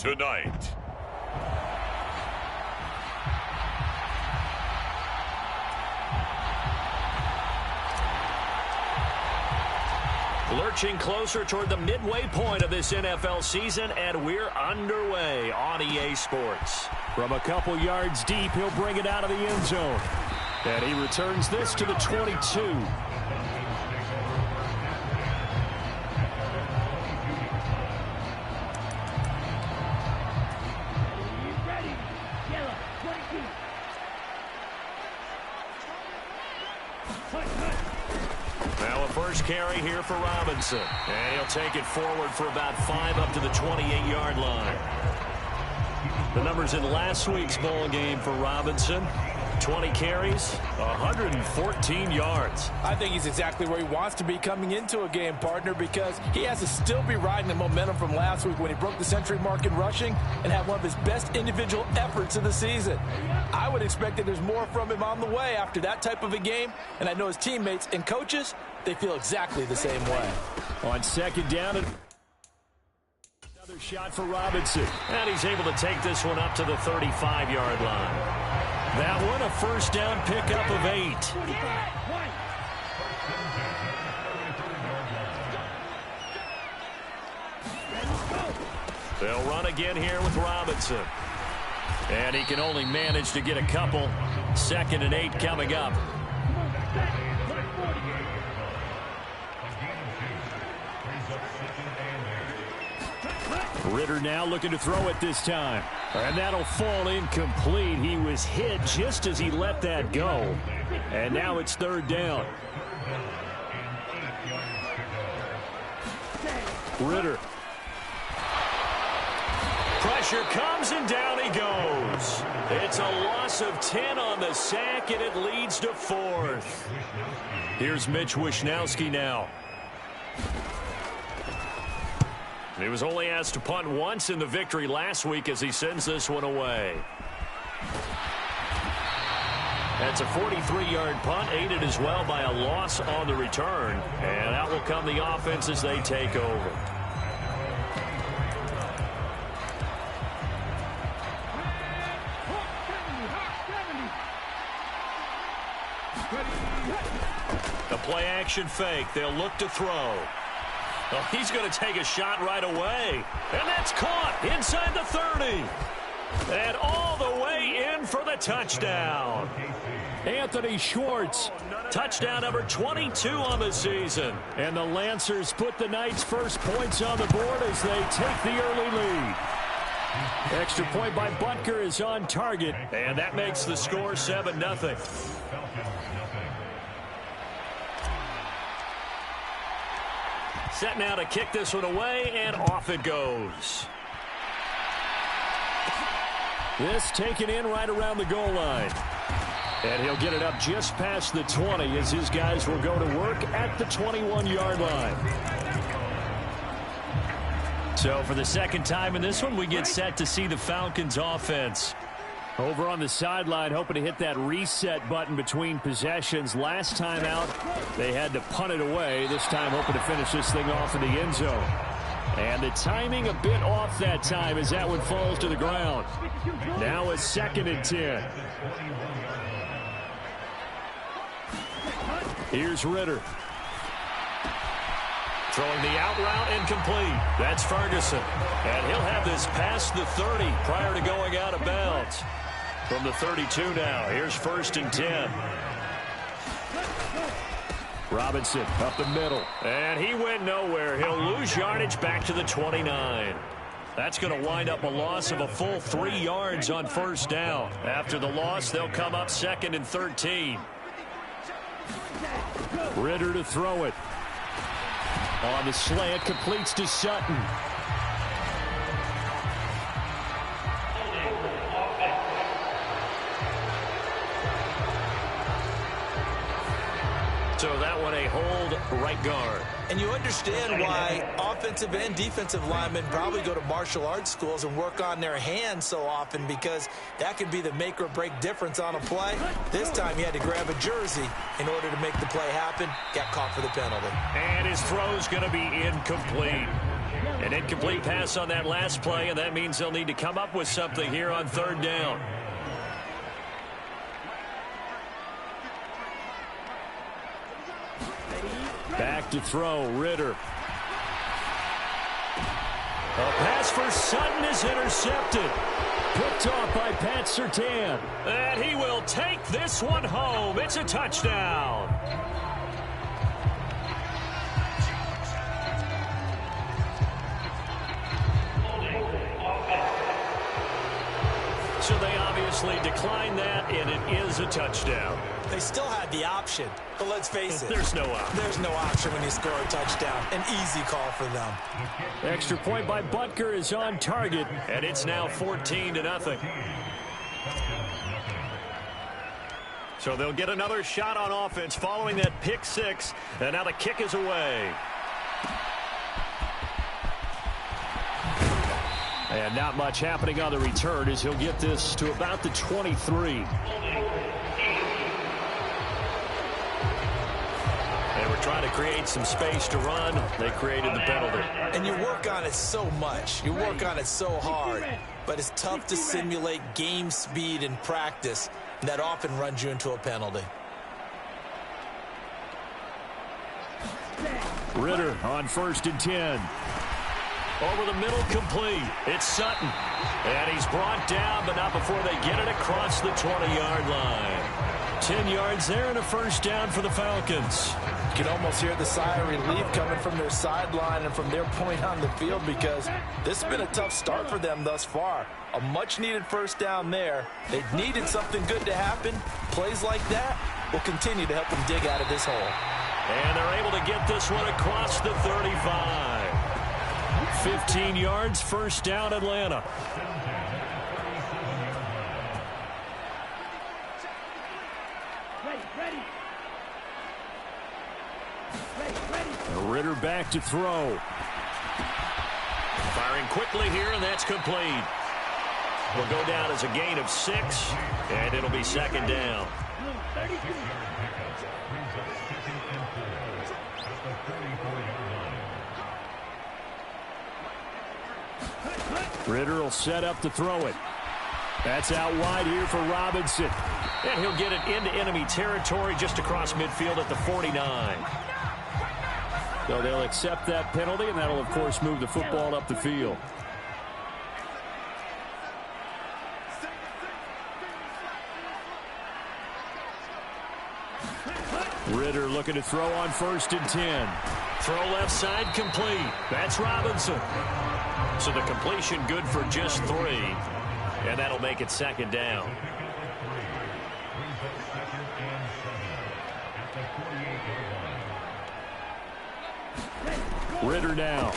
tonight. Lurching closer toward the midway point of this NFL season, and we're underway on EA Sports. From a couple yards deep, he'll bring it out of the end zone. And he returns this to the 22. Now a first carry here for Robinson. And he'll take it forward for about 5 up to the 28-yard line. The numbers in last week's ball game for Robinson: 20 carries, 114 yards. I think he's exactly where he wants to be coming into a game, partner, because he has to still be riding the momentum from last week when he broke the century mark in rushing and had one of his best individual efforts of the season. I would expect that there's more from him on the way after that type of a game, and I know his teammates and coaches, they feel exactly the same way. On second down, another shot for Robinson. And he's able to take this one up to the 35-yard line. That one, a first down pickup of 8. They'll run again here with Robinson. And he can only manage to get a couple. 2nd and 8 coming up. Ritter now looking to throw it this time. And that'll fall incomplete. He was hit just as he let that go. And now it's 3rd down. Ritter. Pressure comes and down he goes. It's a loss of 10 on the sack, and it leads to 4th. Here's Mitch Wishnowski now. He was only asked to punt once in the victory last week as he sends this one away. That's a 43-yard punt, aided as well by a loss on the return. And out will come the offense as they take over. The play action fake. They'll look to throw. Well, he's going to take a shot right away. And that's caught inside the 30. And all the way in for the touchdown. Anthony Schwartz. Touchdown number 22 on the season. And the Lancers put the Knights' first points on the board as they take the early lead. Extra point by Butker is on target. And that makes the score 7-0. Set now to kick this one away, and off it goes. This taken in right around the goal line. And he'll get it up just past the 20 as his guys will go to work at the 21-yard line. So for the second time in this one, we get set to see the Falcons offense. Over on the sideline, hoping to hit that reset button between possessions. Last time out, they had to punt it away. This time, hoping to finish this thing off in the end zone. And the timing a bit off that time as that one falls to the ground. Now a 2nd and 10. Here's Ritter. Throwing the out route incomplete. That's Ferguson. And he'll have this past the 30 prior to going out of bounds. From the 32 now, here's 1st and 10. Robinson up the middle. And he went nowhere. He'll lose yardage back to the 29. That's going to wind up a loss of a full 3 yards on 1st down. After the loss, they'll come up 2nd and 13. Ritter to throw it. On the slant, completes to Sutton. So that one a hold right guard. And you understand why offensive and defensive linemen probably go to martial arts schools and work on their hands so often, because that could be the make or break difference on a play. This time he had to grab a jersey in order to make the play happen. Got caught for the penalty. And his throw's going to be incomplete. An incomplete pass on that last play, and that means they'll need to come up with something here on third down. Back to throw, Ritter. A pass for Sutton is intercepted. Picked off by Pat Surtain. And he will take this one home. It's a touchdown. So they obviously declined that, and it is a touchdown. They still had the option, but let's face it. There's no option. There's no option when you score a touchdown. An easy call for them. Extra point by Butker is on target. And it's now 14-0. So they'll get another shot on offense following that pick six. And now the kick is away. And not much happening on the return as he'll get this to about the 23. They were trying to create some space to run. They created the penalty. And you work on it so much. You work on it so hard. But it's tough to simulate game speed in practice. That often runs you into a penalty. Ritter on 1st and 10. Over the middle, complete. It's Sutton. And he's brought down, but not before they get it across the 20-yard line. 10 yards there and a first down for the Falcons. You can almost hear the sigh of relief coming from their sideline and from their point on the field, because this has been a tough start for them thus far. A much-needed first down there. They needed something good to happen. Plays like that will continue to help them dig out of this hole. And they're able to get this one across the 35. 15 yards, first down, Atlanta. Ritter back to throw. Firing quickly here, and that's complete. Will go down as a gain of 6, and it'll be second down. Ritter will set up to throw it. That's out wide here for Robinson. And he'll get it into enemy territory just across midfield at the 49. So they'll accept that penalty, and that'll, of course, move the football up the field. Ritter looking to throw on 1st and 10. Throw left side, complete. That's Robinson. So the completion good for just 3. And that'll make it second down. Ritter now.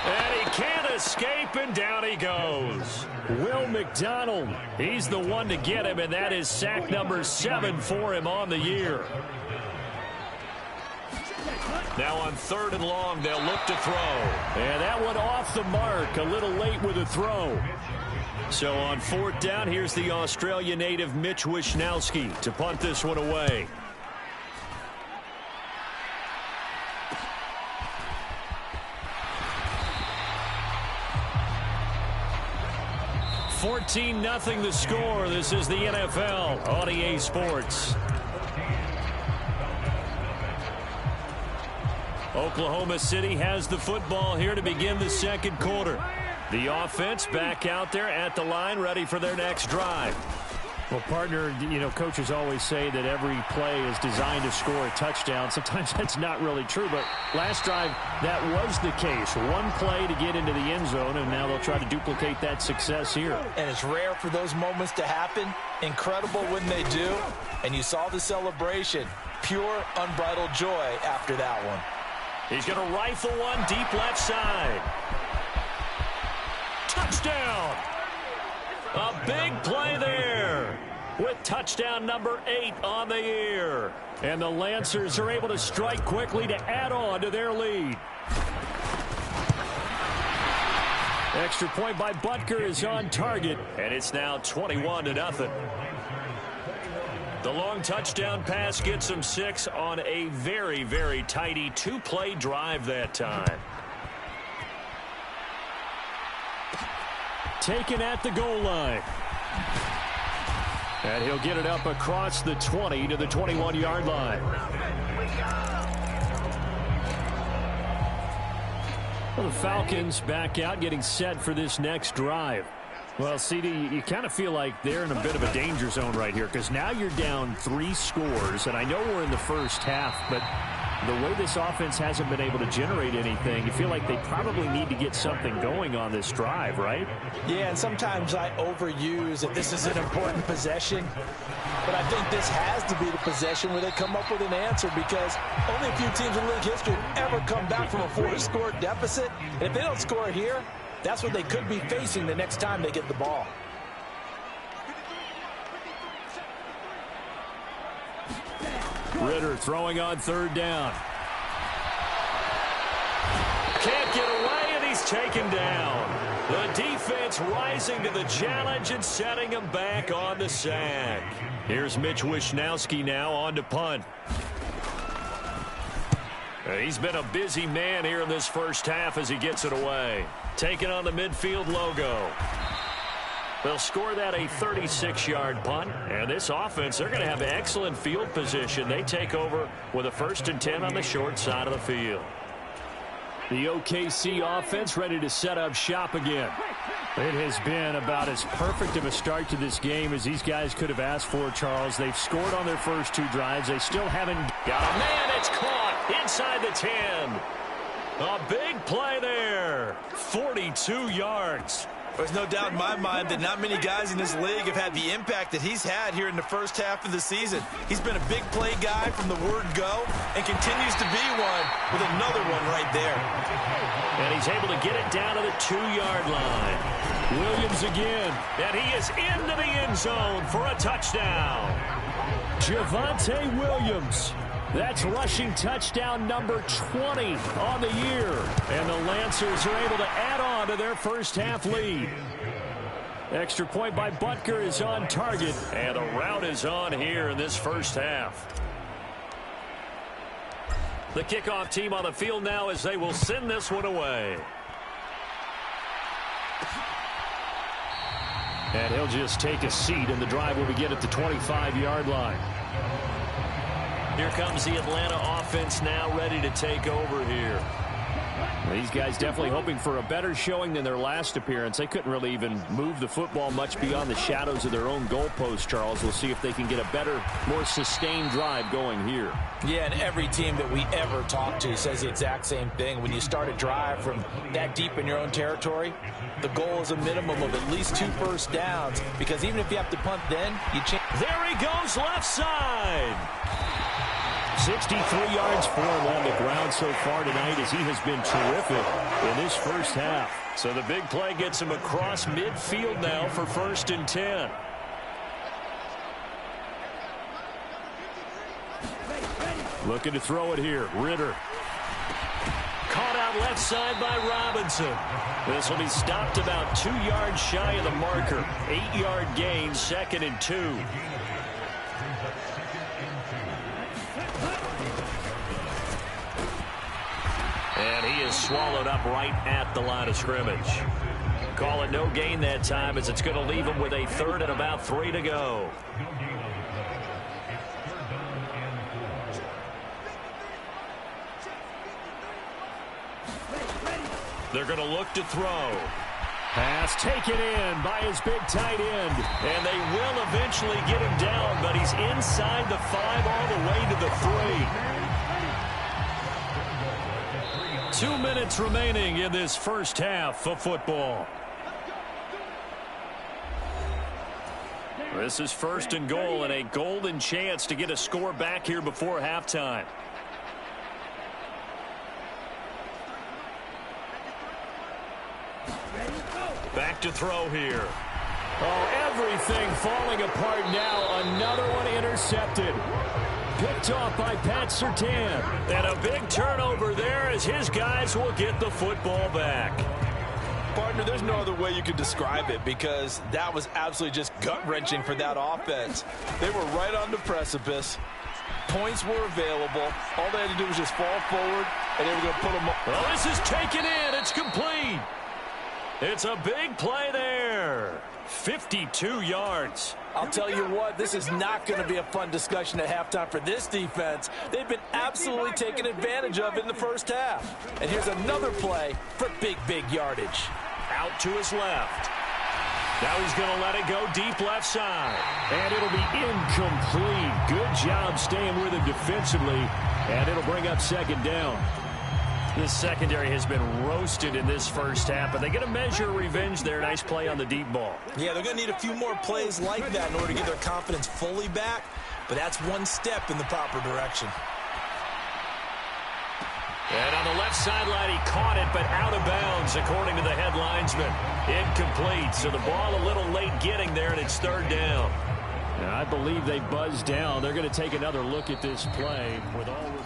And he can't escape, and down he goes. Will McDonald. He's the one to get him, and that is sack number 7 for him on the year. Now on 3rd and long, they'll look to throw. And that one off the mark, a little late with a throw. So on 4th down, here's the Australia native Mitch Wishnowsky to punt this one away. 14-0 the score. This is the NFL on EA Sports. Oklahoma City has the football here to begin the second quarter. The offense back out there at the line, ready for their next drive. Well, partner, you know, coaches always say that every play is designed to score a touchdown. Sometimes that's not really true, but last drive, that was the case. One play to get into the end zone, and now they'll try to duplicate that success here. And it's rare for those moments to happen. Incredible when they do. And you saw the celebration. Pure, unbridled joy after that one. He's going to rifle one deep left side. Touchdown! A big play there with touchdown number 8 on the year. And the Lancers are able to strike quickly to add on to their lead. Extra point by Butker is on target. And it's now 21-0. The long touchdown pass gets him 6 on a very, very tidy 2-play drive that time. Taken at the goal line. And he'll get it up across the 20 to the 21-yard line. Well, the Falcons back out, getting set for this next drive. Well, CD, you kind of feel like they're in a bit of a danger zone right here because now you're down 3 scores, and I know we're in the first half, but the way this offense hasn't been able to generate anything, you feel like they probably need to get something going on this drive, right? Yeah, and sometimes I overuse that this is an important possession, but I think this has to be the possession where they come up with an answer because only a few teams in league history have ever come back from a 4-score deficit, and if they don't score here, that's what they could be facing the next time they get the ball. Ritter throwing on 3rd down. Can't get away, and he's taken down. The defense rising to the challenge and setting him back on the sack. Here's Mitch Wishnowski now on to punt. He's been a busy man here in this first half as he gets it away. Taking on the midfield logo. They'll score that a 36-yard punt. And this offense, they're going to have excellent field position. They take over with a 1st and 10 on the short side of the field. The OKC offense ready to set up shop again. It has been about as perfect of a start to this game as these guys could have asked for, Charles. They've scored on their first 2 drives. They still haven't got a man. It's caught inside the 10. A big play there. 42 yards. There's no doubt in my mind that not many guys in this league have had the impact that he's had here in the first half of the season. He's been a big play guy from the word go and continues to be one with another one right there. And he's able to get it down to the 2-yard line. Williams again. And he is into the end zone for a touchdown. Javonte Williams. That's rushing touchdown number 20 on the year. And the Lancers are able to add on to their first half lead. Extra point by Butker is on target. And a rout is on here in this first half. The kickoff team on the field now as they will send this one away. And he'll just take a seat, and the drive will begin at the 25-yard line. Here comes the Atlanta offense now ready to take over here. These guys definitely hoping for a better showing than their last appearance. They couldn't really even move the football much beyond the shadows of their own goalpost, Charles. We'll see if they can get a better, more sustained drive going here. Yeah, and every team that we ever talk to says the exact same thing. When you start a drive from that deep in your own territory, the goal is a minimum of at least 2 first downs, because even if you have to punt then, you change. There he goes left side. 63 yards for him on the ground so far tonight as he has been terrific in this first half. So the big play gets him across midfield now for 1st and 10. Looking to throw it here. Ritter. Caught out left side by Robinson. This will be stopped about 2 yards shy of the marker. 8-yard gain, 2nd and 2. And he is swallowed up right at the line of scrimmage. Call it no gain that time as it's going to leave him with a 3rd and about 3 to go. They're going to look to throw. Pass taken in by his big tight end. And they will eventually get him down, but he's inside the 5 all the way to the 3. 2 minutes remaining in this first half of football. This is 1st and goal and a golden chance to get a score back here before halftime. Back to throw here. Oh, everything falling apart now. Another one intercepted. Picked off by Pat Surtain. And a big turnover there as his guys will get the football back. Partner, there's no other way you could describe it because that was absolutely just gut-wrenching for that offense. They were right on the precipice. Points were available. All they had to do was just fall forward, and they were going to put them up. Oh, this is taken in. It's complete. It's a big play there. 52 yards. I'll tell you what, this is not going to be a fun discussion at halftime for this defense. They've been absolutely taken advantage of in the first half. And here's another play for big yardage. Out to his left. Now he's going to let it go deep left side. And it'll be incomplete. Good job staying with him defensively. And it'll bring up second down. This secondary has been roasted in this first half, but they get a measure of revenge there. Nice play on the deep ball. Yeah, they're going to need a few more plays like that in order to get their confidence fully back, but that's one step in the proper direction. And on the left sideline, he caught it, but out of bounds, according to the head linesman. Incomplete, so the ball a little late getting there, and it's third down. And I believe they buzzed down. They're going to take another look at this play with all reviews.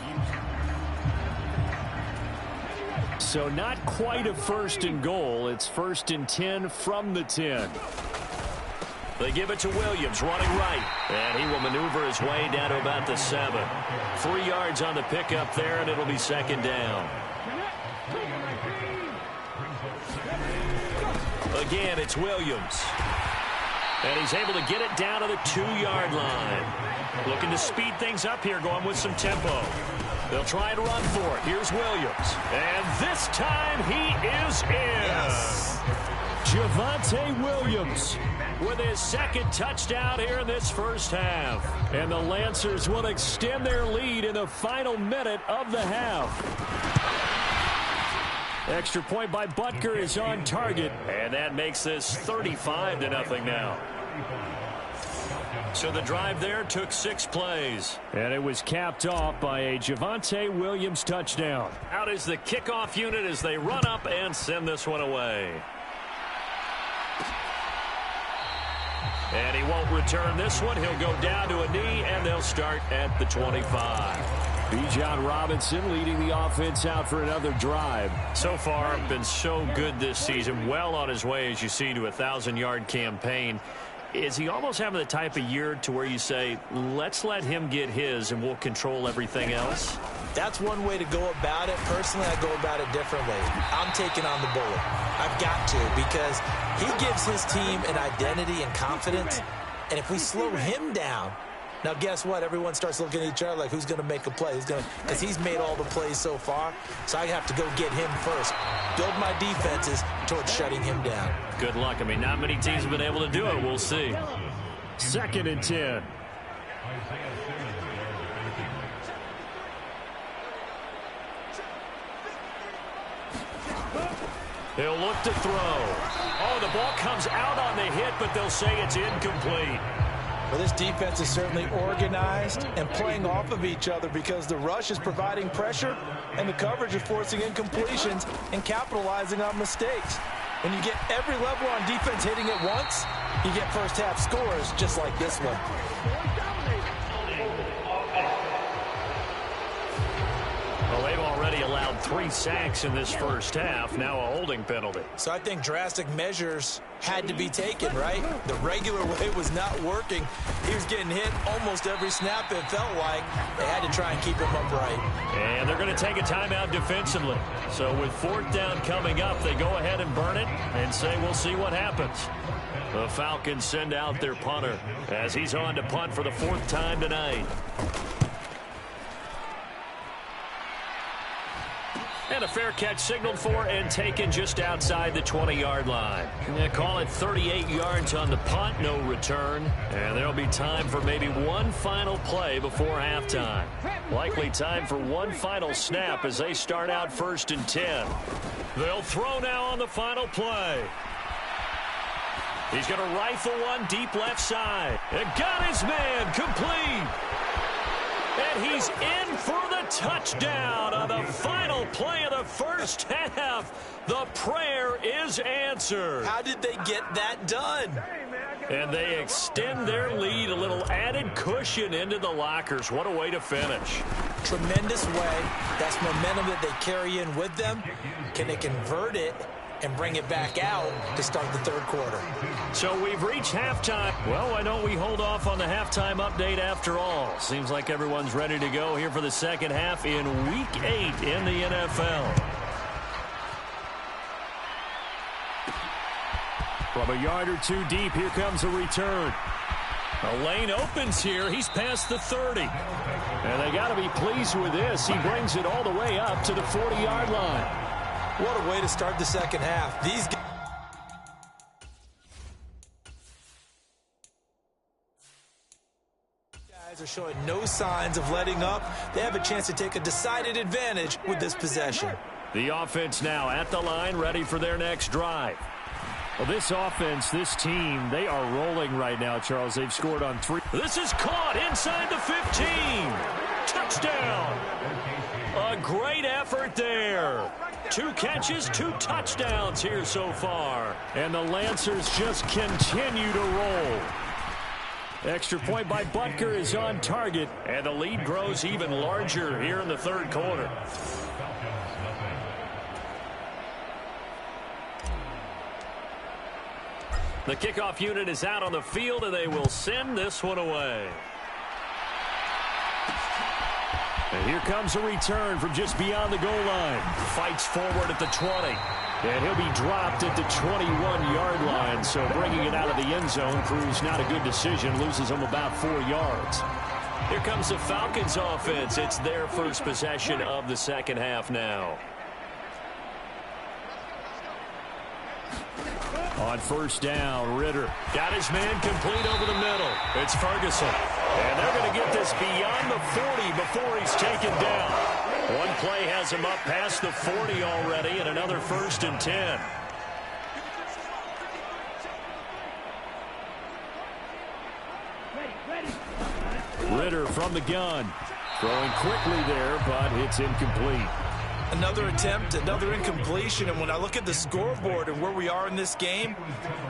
So not quite a first and goal. It's first and 10 from the 10. They give it to Williams, running right. And he will maneuver his way down to about the 7. 3 yards on the pickup there, and it'll be second down. Again, it's Williams. And he's able to get it down to the 2-yard line. Looking to speed things up here, going with some tempo. They'll try and run for it. Here's Williams. And this time he is in. Yes. Javonte Williams with his second touchdown here in this first half. And the Lancers will extend their lead in the final minute of the half. Extra point by Butker is on target. And that makes this 35-0 now. So the drive there took 6 plays. And it was capped off by a Javonte Williams touchdown. Out is the kickoff unit as they run up and send this one away. And he won't return this one. He'll go down to a knee, and they'll start at the 25. Bijan Robinson leading the offense out for another drive. So far, been so good this season. Well on his way, as you see, to a 1,000-yard campaign. Is he almost having the type of year to where you say, let's let him get his and we'll control everything else? That's one way to go about it. Personally, I go about it differently. I'm taking on the bullet. I've got to, because he gives his team an identity and confidence. And if we slow him down, now guess what? Everyone starts looking at each other like, who's going to make a play? Because he's made all the plays so far. So I have to go get him first. Build my defenses towards shutting him down. Good luck. I mean, not many teams have been able to do it. We'll see. Second and 10. He'll look to throw. Oh, the ball comes out on the hit, but they'll say it's incomplete. Well, this defense is certainly organized and playing off of each other because the rush is providing pressure and the coverage is forcing incompletions and capitalizing on mistakes. When you get every level on defense hitting at once, you get first half scores just like this one. Well, they've already allowed 3 sacks in this first half, now a holding penalty. So I think drastic measures had to be taken, right? The regular way was not working. He was getting hit almost every snap, it felt like. They had to try and keep him upright. And they're going to take a timeout defensively. So with 4th down coming up, they go ahead and burn it and say we'll see what happens. The Falcons send out their punter as he's on to punt for the 4th time tonight. And a fair catch signaled for and taken just outside the 20-yard line. They call it 38 yards on the punt, no return. And there'll be time for maybe one final play before halftime. Likely time for one final snap as they start out 1st and 10. They'll throw now on the final play. He's going to rifle one deep left side. And got his man complete. And he's in for the touchdown on the final play of the first half. The prayer is answered. How did they get that done? And they extend their lead, a little added cushion into the lockers. What a way to finish. Tremendous way. That's momentum that they carry in with them. Can they convert it and bring it back out to start the third quarter. So we've reached halftime. Well, why don't we hold off on the halftime update after all? Seems like everyone's ready to go here for the second half in Week 8 in the NFL. From a yard or two deep, here comes a return. The lane opens here. He's past the 30. And they got to be pleased with this. He brings it all the way up to the 40-yard line. What a way to start the second half. These guys are showing no signs of letting up. They have a chance to take a decided advantage with this possession. The offense now at the line, ready for their next drive. Well, this offense, this team, they are rolling right now, Charles. They've scored on 3. This is caught inside the 15. Touchdown. A great effort there. 2 catches, 2 touchdowns here so far. And the Lancers just continue to roll. Extra point by Butker is on target. And the lead grows even larger here in the third quarter. The kickoff unit is out on the field, and they will send this one away. And here comes a return from just beyond the goal line. Fights forward at the 20. And he'll be dropped at the 21-yard line. So bringing it out of the end zone proves not a good decision. Loses him about 4 yards. Here comes the Falcons offense. It's their first possession of the second half now. On first down, Ritter. Got his man complete over the middle. It's Ferguson. And they're going to get this beyond the 40 before he's taken down. One play has him up past the 40 already, and another 1st and 10. Ritter from the gun. Throwing quickly there, but it's incomplete. Another attempt, another incompletion, and when I look at the scoreboard and where we are in this game,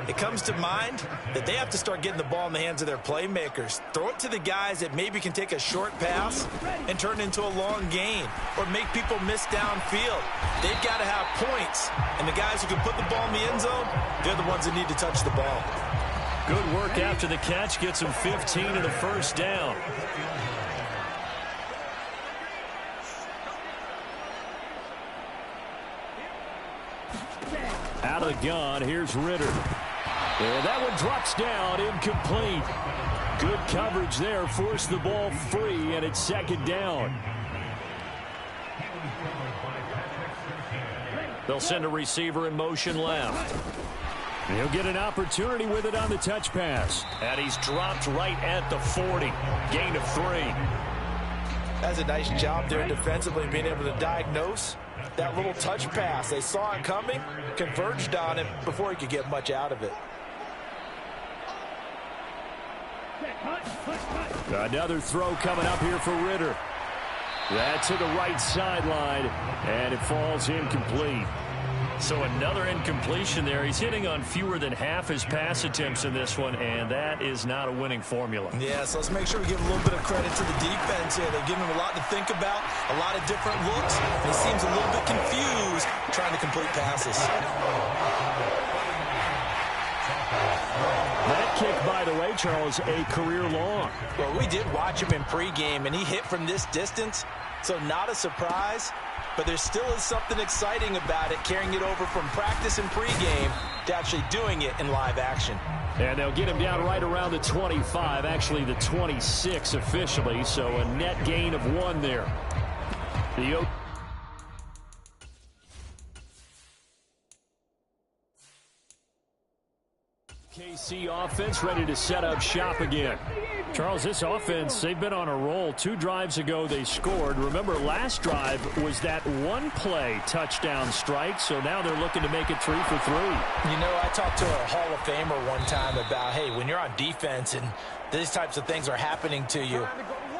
it comes to mind that they have to start getting the ball in the hands of their playmakers. Throw it to the guys that maybe can take a short pass and turn it into a long gain or make people miss downfield. They've got to have points, and the guys who can put the ball in the end zone, they're the ones that need to touch the ball. Good work after the catch, gets him 15 and a first down. Out of the gun, here's Ritter. And that one drops down, incomplete. Good coverage there, forced the ball free, and it's second down. They'll send a receiver in motion left. And he'll get an opportunity with it on the touch pass. And he's dropped right at the 40. Gain of 3. That's a nice job there defensively, being able to diagnose that little touch pass. They saw it coming, converged on it before he could get much out of it. Another throw coming up here for Ritter. That's to the right sideline, and it falls incomplete. So another incompletion there. He's hitting on fewer than half his pass attempts in this one, and that is not a winning formula. Yeah, so let's make sure we give a little bit of credit to the defense here. They're giving him a lot to think about, a lot of different looks, and he seems a little bit confused trying to complete passes. That kick, by the way, Charles, a career long. Well, we did watch him in pregame, and he hit from this distance, so not a surprise. But there still is something exciting about it, carrying it over from practice and pregame to actually doing it in live action. And they'll get him down right around the 25, actually the 26 officially, so a net gain of 1 there. The KC offense ready to set up shop again. Charles, this offense, they've been on a roll. 2 drives ago they scored. Remember, last drive was that one-play touchdown strike, so now they're looking to make it 3 for 3. You know, I talked to a Hall of Famer one time about, hey, when you're on defense and these types of things are happening to you,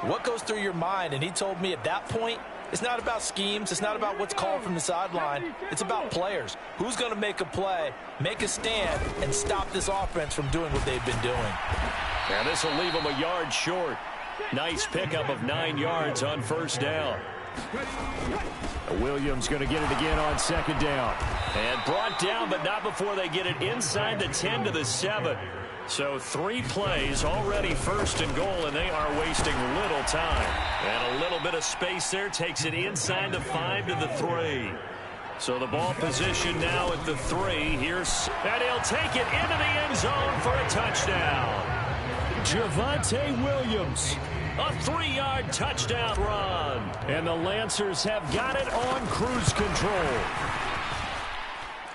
what goes through your mind? And he told me at that point, it's not about schemes. It's not about what's called from the sideline. It's about players. Who's going to make a play, make a stand, and stop this offense from doing what they've been doing. And this will leave them a yard short. Nice pickup of 9 yards on first down. Williams going to get it again on second down. And brought down, but not before they get it inside the 10 to the 7. So 3 plays already first and goal, and they are wasting little time. And a little bit of space there takes it inside the 5 to the 3. So the ball position now at the 3. And he'll take it into the end zone for a touchdown. Javonte Williams. A 3-yard touchdown run. And the Lancers have got it on cruise control.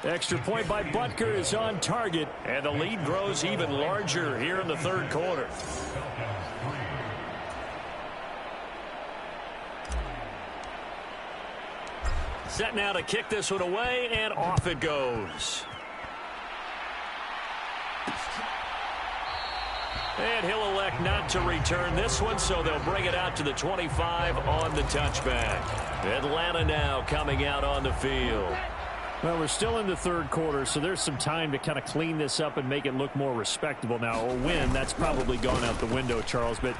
Extra point by Butker is on target. And the lead grows even larger here in the third quarter. Set now to kick this one away, and off it goes. And he'll elect not to return this one, so they'll bring it out to the 25 on the touchback. Atlanta now coming out on the field. Well, we're still in the third quarter, so there's some time to kind of clean this up and make it look more respectable. Now, a win, that's probably gone out the window, Charles, but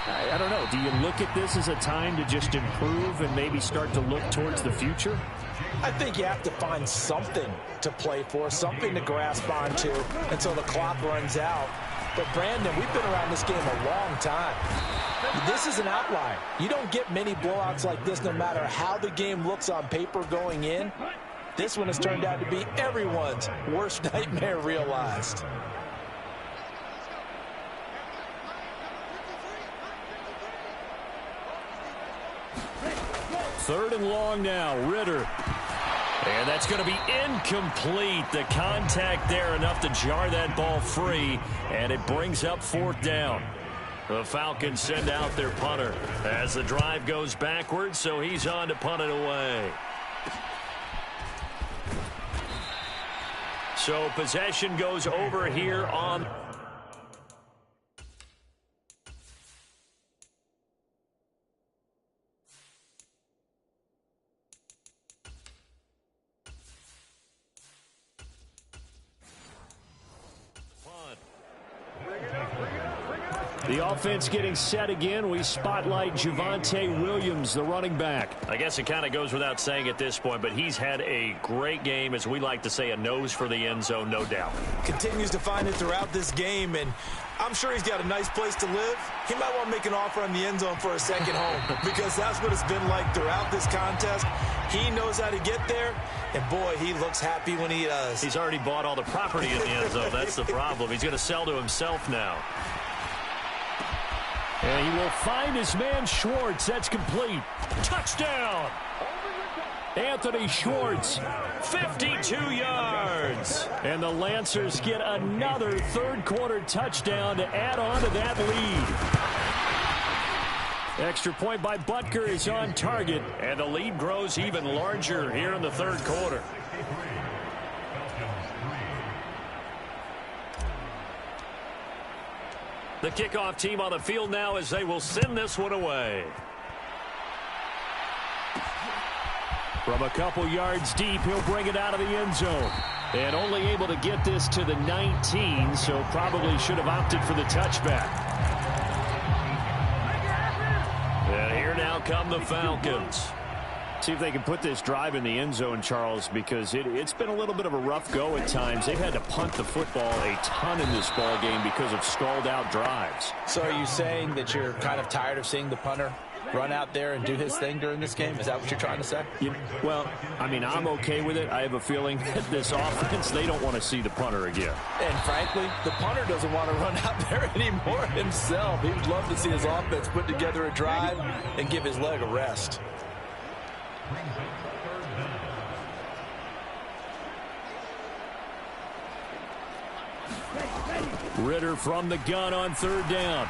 I don't know. Do you look at this as a time to just improve and maybe start to look towards the future? I think you have to find something to play for, something to grasp onto until the clock runs out. But, Brandon, we've been around this game a long time. This is an outlier. You don't get many blowouts like this no matter how the game looks on paper going in. This one has turned out to be everyone's worst nightmare realized. Third and long now, Ritter. And that's going to be incomplete. The contact there enough to jar that ball free, and it brings up fourth down. The Falcons send out their punter as the drive goes backwards, so he's on to punt it away. So possession goes over here on... The offense getting set again. We spotlight Javonte Williams, the running back. I guess it kind of goes without saying at this point, but he's had a great game, as we like to say, a nose for the end zone, no doubt. Continues to find it throughout this game, and I'm sure he's got a nice place to live. He might want to make an offer on the end zone for a second home because that's what it's been like throughout this contest. He knows how to get there, and boy, he looks happy when he does. He's already bought all the property in the end zone. That's the problem. He's going to sell to himself now. And he will find his man Schwartz. That's complete. Touchdown! Anthony Schwartz. 52 yards. And the Lancers get another third quarter touchdown to add on to that lead. Extra point by Butker is on target. And the lead grows even larger here in the third quarter. The kickoff team on the field now as they will send this one away. From a couple yards deep, he'll bring it out of the end zone. And only able to get this to the 19, so probably should have opted for the touchback. And here now come the Falcons. See if they can put this drive in the end zone, Charles, because it's been a little bit of a rough go at times. They've had to punt the football a ton in this ball game because of stalled out drives. So are you saying that you're kind of tired of seeing the punter run out there and do his thing during this game? Is that what you're trying to say? Well, I mean, I'm okay with it. I have a feeling that this offense, they don't want to see the punter again. And frankly, the punter doesn't want to run out there anymore himself. He would love to see his offense put together a drive and give his leg a rest. Ritter from the gun on third down.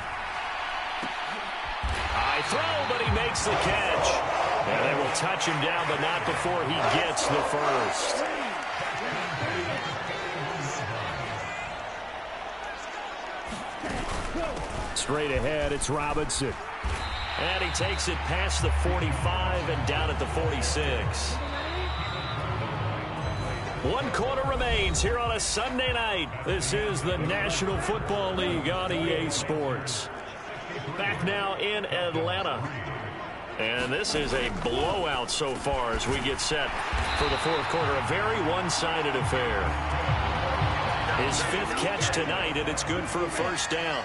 High throw, but he makes the catch. And they will touch him down, but not before he gets the first. Straight ahead, it's Robinson. And he takes it past the 45 and down at the 46. 1 quarter remains here on a Sunday night. This is the National Football League on EA Sports. Back now in Atlanta. And this is a blowout so far as we get set for the fourth quarter. A very one-sided affair. His fifth catch tonight, and it's good for a first down.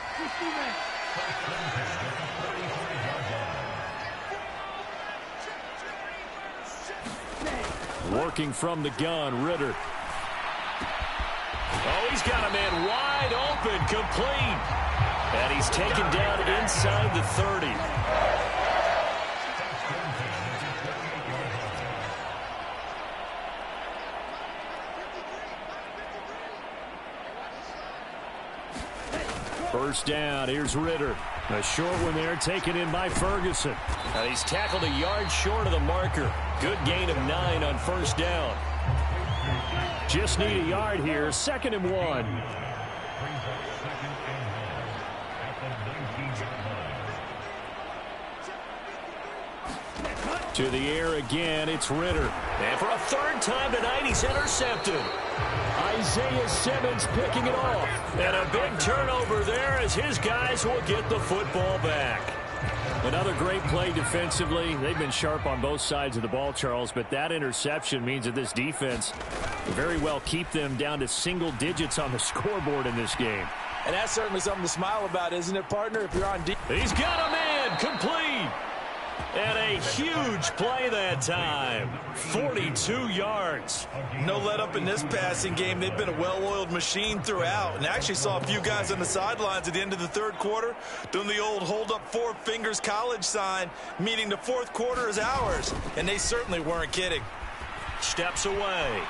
Working from the gun, Ritter. Oh, he's got a man wide open, complete. And he's taken down inside the 30. First down, here's Ritter. A short one there, taken in by Ferguson. And he's tackled a yard short of the marker. Good gain of 9 on first down. Just need a yard here, 2nd and 1. To the air again, it's Ritter. And for a third time tonight, he's intercepted. Isaiah Simmons picking it off. And a big turnover there as his guys will get the football back. Another great play defensively. They've been sharp on both sides of the ball, Charles, but that interception means that this defense will very well keep them down to single digits on the scoreboard in this game. And that's certainly something to smile about, isn't it, partner, if you're on deep? He's got a man, complete. And a huge play that time. 42 yards. No let up in this passing game. They've been a well-oiled machine throughout. And actually saw a few guys on the sidelines at the end of the third quarter doing the old hold up 4 fingers college sign, meaning the fourth quarter is ours. And they certainly weren't kidding. Steps away.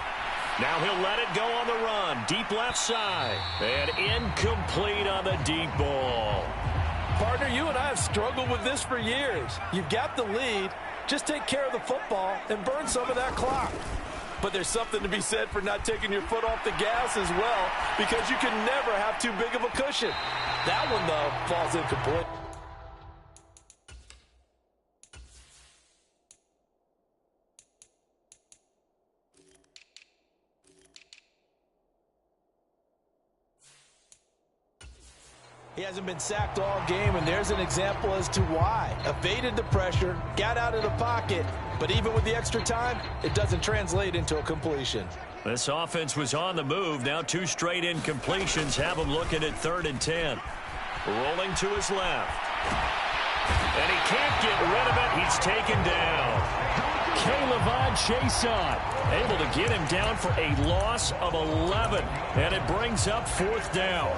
Now he'll let it go on the run. Deep left side. And incomplete on the deep ball. Partner, you and I have struggled with this for years. You've got the lead. Just take care of the football and burn some of that clock. But there's something to be said for not taking your foot off the gas as well, because you can never have too big of a cushion. That one, though, falls incomplete. He hasn't been sacked all game, and there's an example as to why. Evaded the pressure, got out of the pocket, but even with the extra time, it doesn't translate into a completion. This offense was on the move. Now 2 straight incompletions have him looking at 3rd and 10. Rolling to his left. And he can't get rid of it. He's taken down. Caleb Chason able to get him down for a loss of 11. And it brings up 4th down.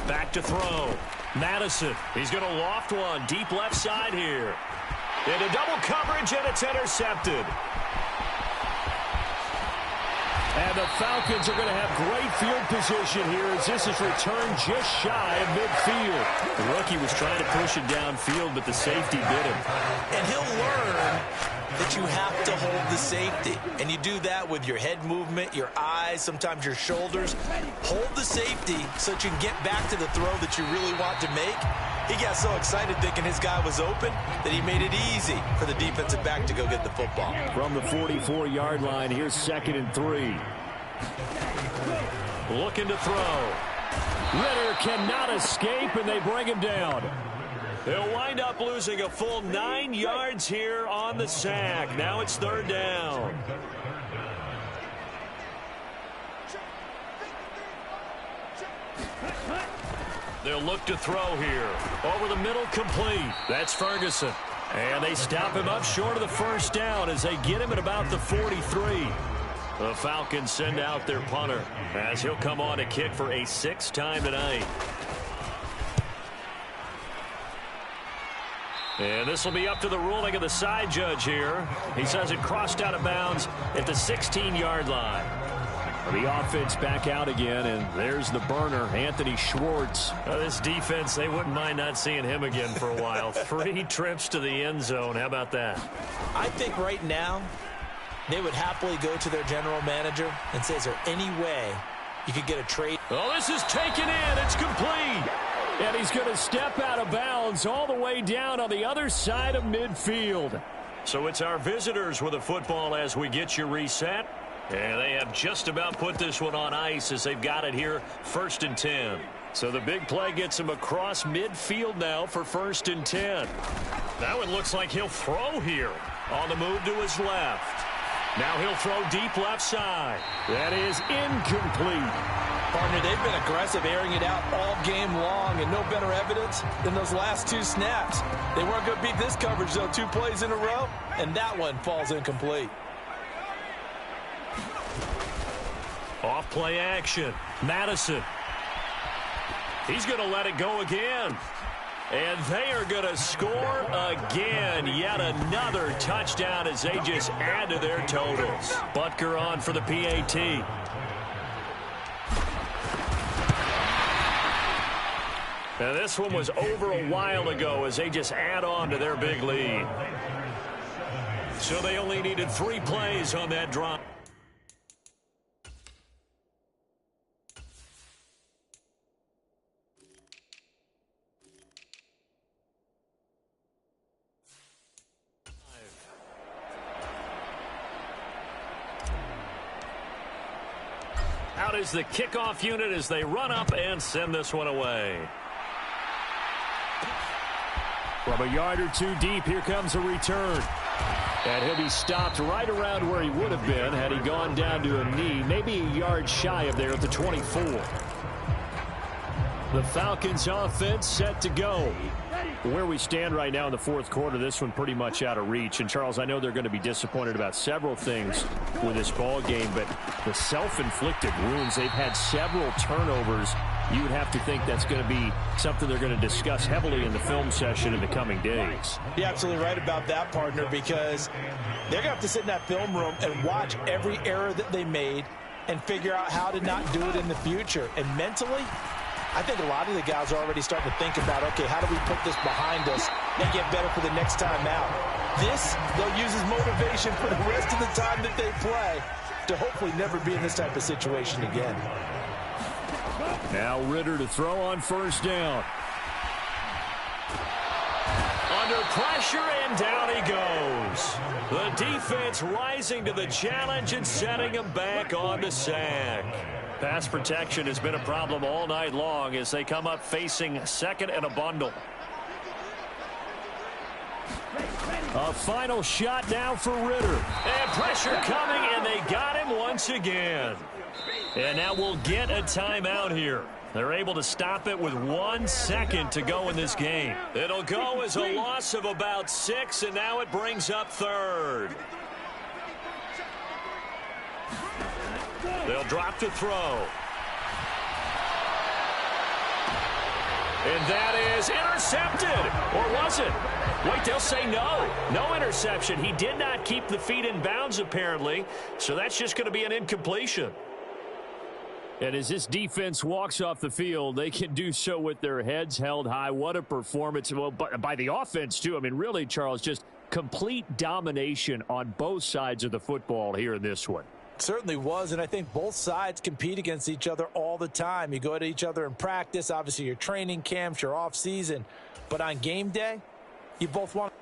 Back to throw. Madison. He's going to loft one. Deep left side here. Into double coverage, and it's intercepted. And the Falcons are going to have great field position here as this is returned just shy of midfield. The rookie was trying to push it downfield, but the safety bit him. And he'll learn that you have to hold the safety. And you do that with your head movement, your eyes, sometimes your shoulders. Hold the safety so that you can get back to the throw that you really want to make. He got so excited thinking his guy was open that he made it easy for the defensive back to go get the football. From the 44-yard line, here's 2nd and 3. Looking to throw. Ritter cannot escape, and they bring him down. They'll wind up losing a full 9 yards here on the sack. Now it's 3rd down. They'll look to throw here. Over the middle, complete. That's Ferguson. And they stop him up short of the 1st down as they get him at about the 43. The Falcons send out their punter as he'll come on to kick for a 6th time tonight. And this will be up to the ruling of the side judge here. He says it crossed out of bounds at the 16-yard line. The offense back out again, and there's the burner, Anthony Schwartz. This defense, they wouldn't mind not seeing him again for a while. 3 trips to the end zone. How about that? I think right now they would happily go to their general manager and say, is there any way you could get a trade? Oh, this is taken in. It's complete. And he's going to step out of bounds all the way down on the other side of midfield. So it's our visitors with the football as we get you reset. And they have just about put this one on ice as they've got it here, 1st and 10. So the big play gets him across midfield now for 1st and 10. That one looks like he'll throw here on the move to his left. Now he'll throw deep left side. That is incomplete. Partner, they've been aggressive, airing it out all game long, and no better evidence than those last 2 snaps. They weren't going to beat this coverage, though, 2 plays in a row, and that one falls incomplete. Off play action. Madison. He's going to let it go again. And they are going to score again. Yet another touchdown as they just add to their totals. Butker on for the PAT. Now this one was over a while ago as they just add on to their big lead. So they only needed 3 plays on that drive. Out is the kickoff unit as they run up and send this one away. From a yard or 2 deep, here comes a return. And he'll be stopped right around where he would have been had he gone down to a knee, maybe a yard shy of there at the 24. The Falcons offense set to go. Where we stand right now in the 4th quarter, this one pretty much out of reach. And, Charles, I know they're going to be disappointed about several things with this ball game, but the self-inflicted wounds, they've had several turnovers. You would have to think that's going to be something they're going to discuss heavily in the film session in the coming days. You're absolutely right about that, partner, because they're going to have to sit in that film room and watch every error that they made and figure out how to not do it in the future. And mentally, I think a lot of the guys are already starting to think about, okay, how do we put this behind us and get better for the next time out? This, they'll use as motivation for the rest of the time that they play to hopefully never be in this type of situation again. Now Ritter to throw on 1st down. Under pressure, and down he goes. The defense rising to the challenge and setting him back on the sack. Pass protection has been a problem all night long as they come up facing 2nd and a bundle. A final shot now for Ritter. And pressure coming, and they got him once again. And now we'll get a timeout here. They're able to stop it with 1 second to go in this game. It'll go as a loss of about 6, and now it brings up 3rd. They'll drop to throw. And that is intercepted. Or was it? Wait, they'll say no. No interception. He did not keep the feet in bounds, apparently. So that's just going to be an incompletion. And as this defense walks off the field, they can do so with their heads held high. What a performance. Well, by the offense, too. I mean, really, Charles, just complete domination on both sides of the football here in this one. Certainly was, and I think both sides compete against each other all the time. You go to each other in practice, obviously your training camps, your off season, but on game day, you both want